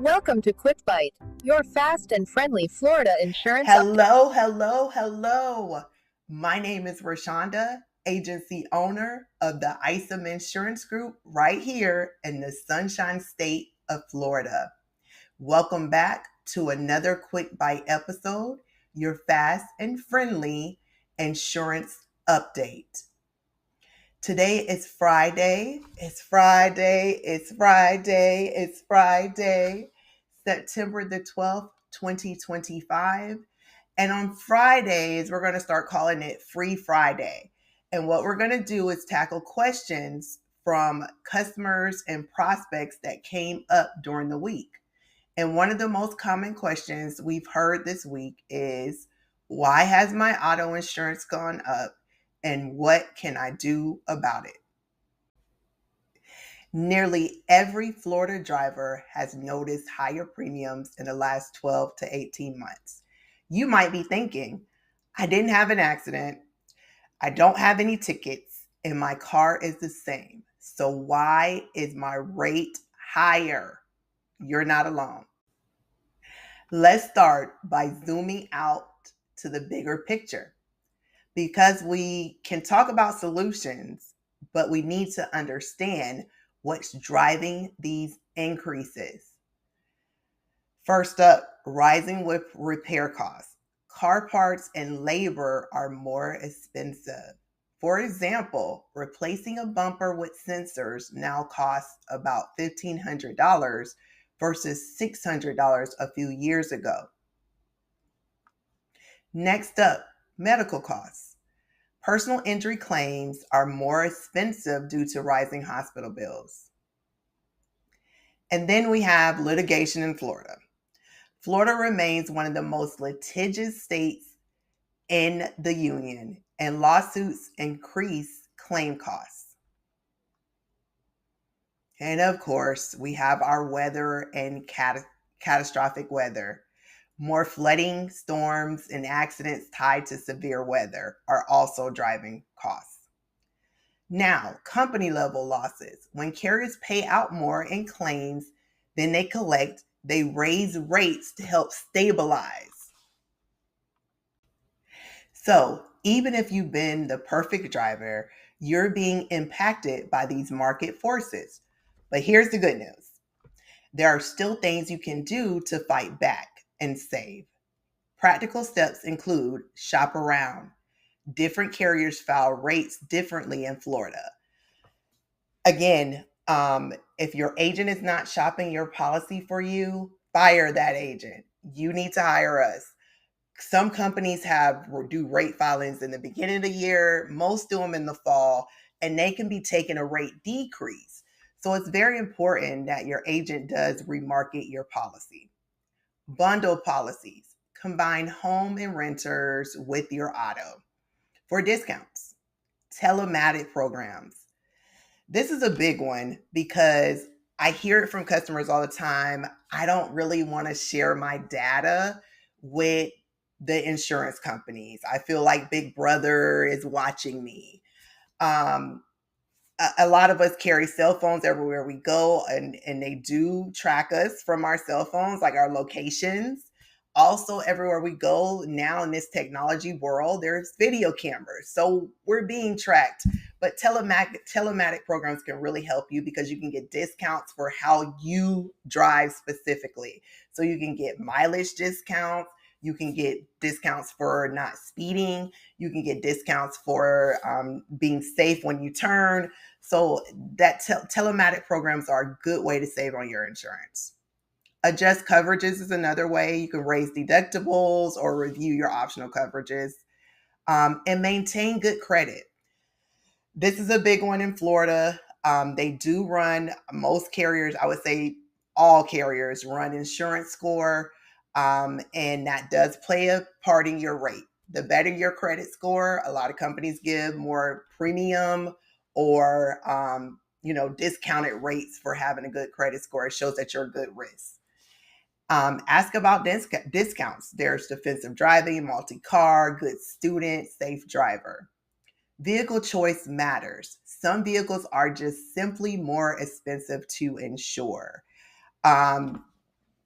Welcome to Quick Bite, your fast and friendly Florida insurance update. Hello. My name is Roshonda, agency owner of the Isom Insurance Group right here in the Sunshine State of Florida. Welcome back to another Quick Bite episode, your fast and friendly insurance update. Today is Friday. September the 12th, 2025. And on Fridays, we're going to start calling it Free Friday. And what we're going to do is tackle questions from customers and prospects that came up during the week. And one of the most common questions we've heard this week is, why has my auto insurance gone up? And what can I do about it? Nearly every Florida driver has noticed higher premiums in the last 12 to 18 months. You might be thinking, I didn't have an accident, I don't have any tickets, and my car is the same. So why is my rate higher? You're not alone. Let's start by zooming out to the bigger picture, because we can talk about solutions, but we need to understand what's driving these increases. First up, rising with repair costs. Car parts and labor are more expensive. For example, replacing a bumper with sensors now costs about $1,500 versus $600 a few years ago. Next up, medical costs. Personal injury claims are more expensive due to rising hospital bills. And then we have litigation in Florida. Florida remains one of the most litigious states in the union, and lawsuits increase claim costs. And of course, we have our weather and catastrophic weather. More flooding, storms, and accidents tied to severe weather are also driving costs. Now, company level losses. When carriers pay out more in claims than they collect, they raise rates to help stabilize. So, even if you've been the perfect driver, you're being impacted by these market forces. But here's the good news. There are still things you can do to fight back and save. Practical steps include shop around. Different carriers file rates differently in Florida. Again, if your agent is not shopping your policy for you, fire that agent. You need to hire us. Some companies do rate filings in the beginning of the year, most do them in the fall, and they can be taking a rate decrease. So it's very important that your agent does remarket your policy. Bundle policies. Combine home and renters with your auto for discounts. Telematic programs. This is a big one because I hear it from customers all the time. I don't really want to share my data with the insurance companies. I feel like Big Brother is watching me. A lot of us carry cell phones everywhere we go, and they do track us from our cell phones, like our locations. Also, everywhere we go now in this technology world, there's video cameras. So we're being tracked. But telematic programs can really help you because you can get discounts for how you drive specifically. So you can get mileage discounts. You can get discounts for not speeding. You can get discounts for being safe when you turn. So that telematic programs are a good way to save on your insurance. Adjust coverages is another way. You can raise deductibles or review your optional coverages, and maintain good credit. This is a big one in Florida. They do run, most carriers, I would say all carriers run insurance score, and that does play a part in your rate. The better your credit score, a lot of companies give more premium or discounted rates for having a good credit score. It shows that you're a good risk. Ask about discounts. There's defensive driving, multi-car, good student, safe driver. Vehicle choice matters. Some vehicles are just simply more expensive to insure.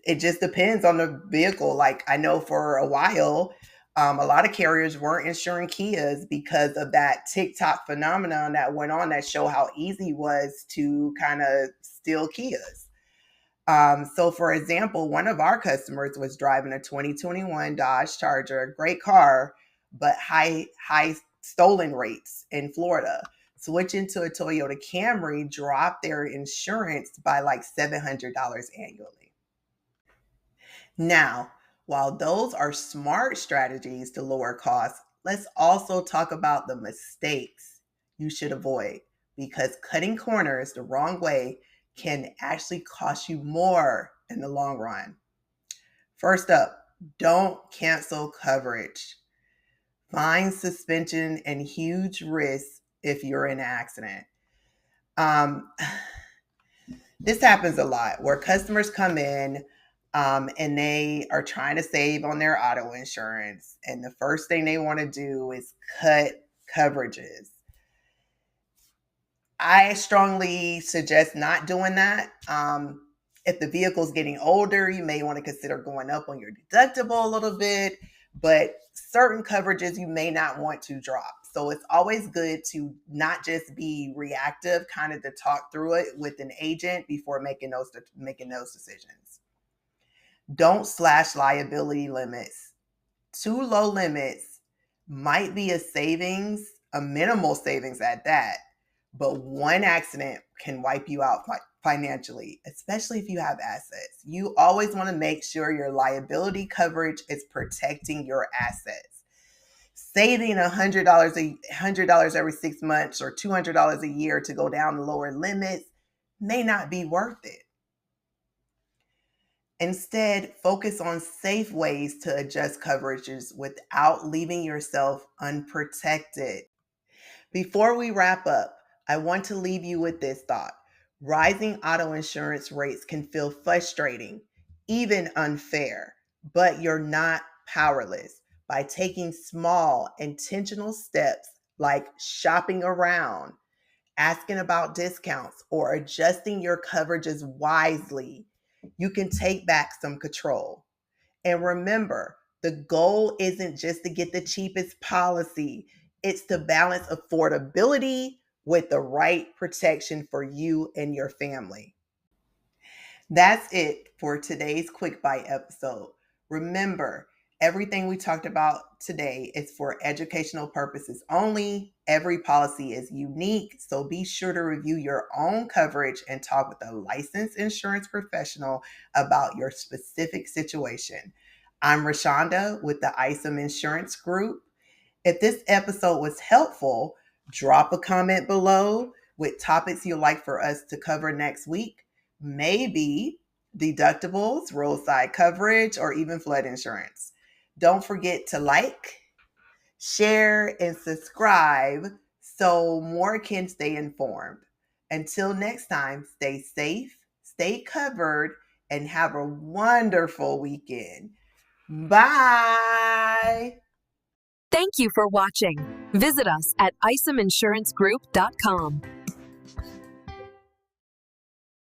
it just depends on the vehicle. Like I know for a while, a lot of carriers weren't insuring Kias because of that TikTok phenomenon that went on that showed how easy it was to kind of steal Kias. So, for example, one of our customers was driving a 2021 Dodge Charger, a great car, but high stolen rates in Florida. Switching to a Toyota Camry dropped their insurance by like $700 annually. Now, while those are smart strategies to lower costs, let's also talk about the mistakes you should avoid, because cutting corners the wrong way can actually cost you more in the long run. First up, don't cancel coverage. Find suspension and huge risks if you're in an accident. This happens a lot where customers come in and they are trying to save on their auto insurance. And the first thing they want to do is cut coverages. I strongly suggest not doing that. If the vehicle's getting older, you may want to consider going up on your deductible a little bit, but certain coverages you may not want to drop. So it's always good to not just be reactive, kind of to talk through it with an agent before making those decisions. Don't slash liability limits. Too low limits might be a savings, a minimal savings at that, but one accident can wipe you out financially, especially if you have assets. You always want to make sure your liability coverage is protecting your assets. Saving $100 every 6 months or $200 a year to go down the lower limits may not be worth it. Instead, focus on safe ways to adjust coverages without leaving yourself unprotected. Before we wrap up, I want to leave you with this thought. Rising auto insurance rates can feel frustrating, even unfair, but you're not powerless. By taking small, intentional steps like shopping around, asking about discounts, or adjusting your coverages wisely, you can take back some control. And remember, the goal isn't just to get the cheapest policy, it's to balance affordability with the right protection for you and your family. That's it for today's Quick Bite episode. Remember, everything we talked about today is for educational purposes only. Every policy is unique, so be sure to review your own coverage and talk with a licensed insurance professional about your specific situation. I'm Roshonda with the Isom Insurance Group. If this episode was helpful, drop a comment below with topics you'd like for us to cover next week. Maybe deductibles, roadside coverage, or even flood insurance. Don't forget to like, share, and subscribe so more can stay informed. Until next time, stay safe, stay covered, and have a wonderful weekend. Bye. Thank you for watching. Visit us at isominsurancegroup.com.